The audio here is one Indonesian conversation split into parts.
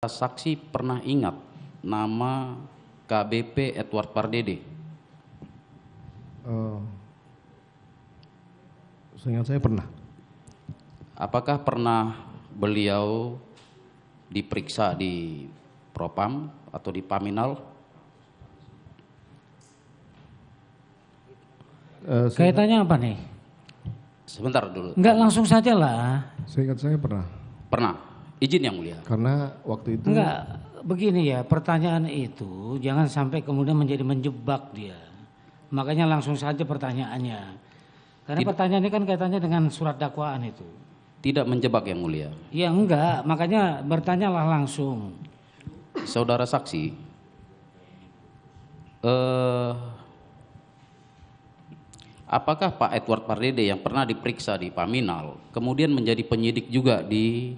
Saksi pernah ingat nama KBP Edward Pardede? Seingat saya pernah. Apakah pernah beliau diperiksa di Propam atau di Paminal? Kaitannya apa nih? Sebentar dulu. Enggak, langsung saja lah. Seingat saya pernah. Pernah. Izin yang mulia. Karena waktu itu. Enggak, begini ya, pertanyaan itu jangan sampai kemudian menjadi menjebak dia. Makanya langsung saja pertanyaannya. Karena pertanyaan ini kan kaitannya dengan surat dakwaan itu. Tidak menjebak yang mulia. Ya enggak, makanya bertanyalah langsung. Saudara saksi, apakah Pak Edward Pardede yang pernah diperiksa di Paminal kemudian menjadi penyidik juga di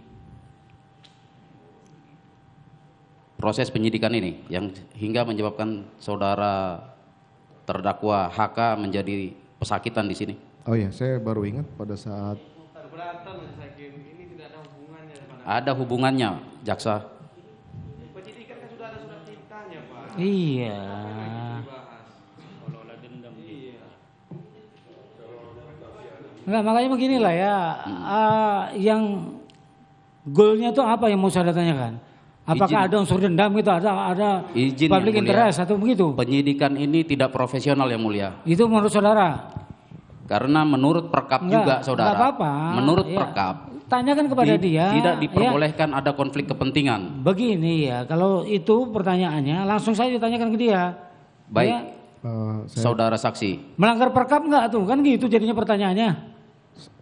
proses penyidikan ini yang hingga menyebabkan saudara terdakwa HK menjadi pesakitan di sini? Oh ya, saya baru ingat pada saat. Ini tidak ada hubungannya. Ada hubungannya, jaksa. Penyidikan kan sudah ada surat perintahnya, Pak. Iya. Enggak, makanya beginilah ya. Yang goalnya itu apa yang mau saya tanyakan? Apakah ada unsur dendam gitu, ada Izin public yang mulia. interest atau begitu? Penyidikan ini tidak profesional yang mulia. Itu menurut saudara? Karena menurut perkap juga saudara. Enggak apa-apa. Menurut Ya, perkap. tanyakan kepada dia. Tidak Ya. diperbolehkan ada konflik kepentingan. Begini ya, kalau itu pertanyaannya langsung saja ditanyakan ke dia. Baik, Ya, saudara saksi. melanggar perkap enggak tuh? Kan gitu jadinya pertanyaannya.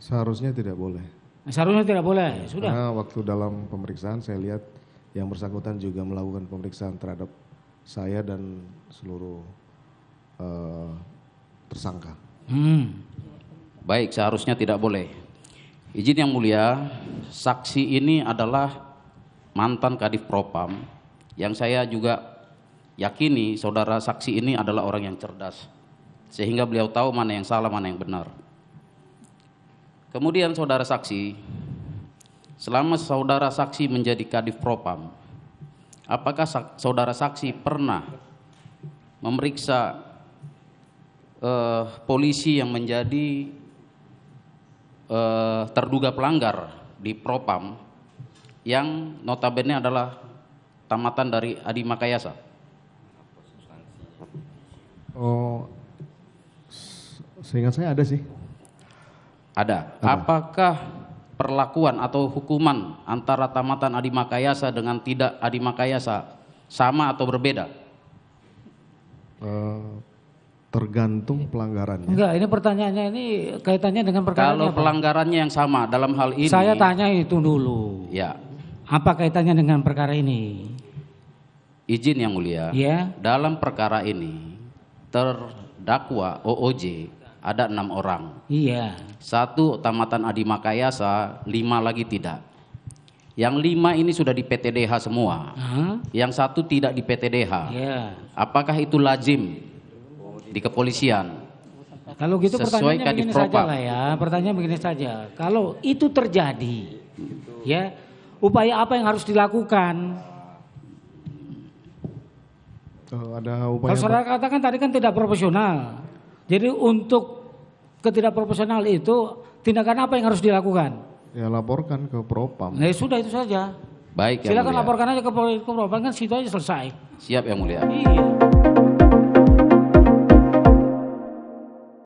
Seharusnya tidak boleh. Seharusnya tidak boleh, sudah. Karena waktu dalam pemeriksaan saya lihat yang bersangkutan juga melakukan pemeriksaan terhadap saya dan seluruh tersangka. Baik, seharusnya tidak boleh. Izin yang mulia, saksi ini adalah mantan Kadif Propam yang saya juga yakini saudara saksi ini adalah orang yang cerdas. Sehingga beliau tahu mana yang salah, mana yang benar. Kemudian saudara saksi, selama saudara saksi menjadi Kadif Propam, apakah saudara saksi pernah memeriksa polisi yang menjadi terduga pelanggar di Propam yang notabene adalah tamatan dari Adi Makayasa? Oh, seingat saya ada sih. Ada. Apakah perlakuan atau hukuman antara tamatan Adi Makayasa dengan tidak Adi Makayasa sama atau berbeda? Tergantung pelanggarannya. Enggak, ini pertanyaannya ini kaitannya dengan perkara Kalau apa? pelanggarannya yang sama dalam hal ini. Saya tanya itu dulu. Ya, Apa kaitannya dengan perkara ini? izin yang mulia. Ya. Dalam perkara ini terdakwa OOJ ada 6 orang. Iya. 1 tamatan Adi Makayasa, 5 lagi tidak. Yang 5 ini sudah di PTDH semua. Yang 1 tidak di PTDH. Iya. Apakah itu lazim di kepolisian? Kalau gitu Sesuai pertanyaannya Kadif begini saja Propam. lah ya. Pertanyaan begini saja. Kalau itu terjadi, ya, upaya apa yang harus dilakukan? Ada upaya. Kalau saudara katakan tadi kan tidak proporsional. Jadi untuk ketidakproporsional itu tindakan apa yang harus dilakukan? Ya laporkan ke Propam. Nah sudah itu saja. Baik yang Silakan mulia. laporkan aja ke Propam, kan situ aja selesai. Siap yang mulia. Iya.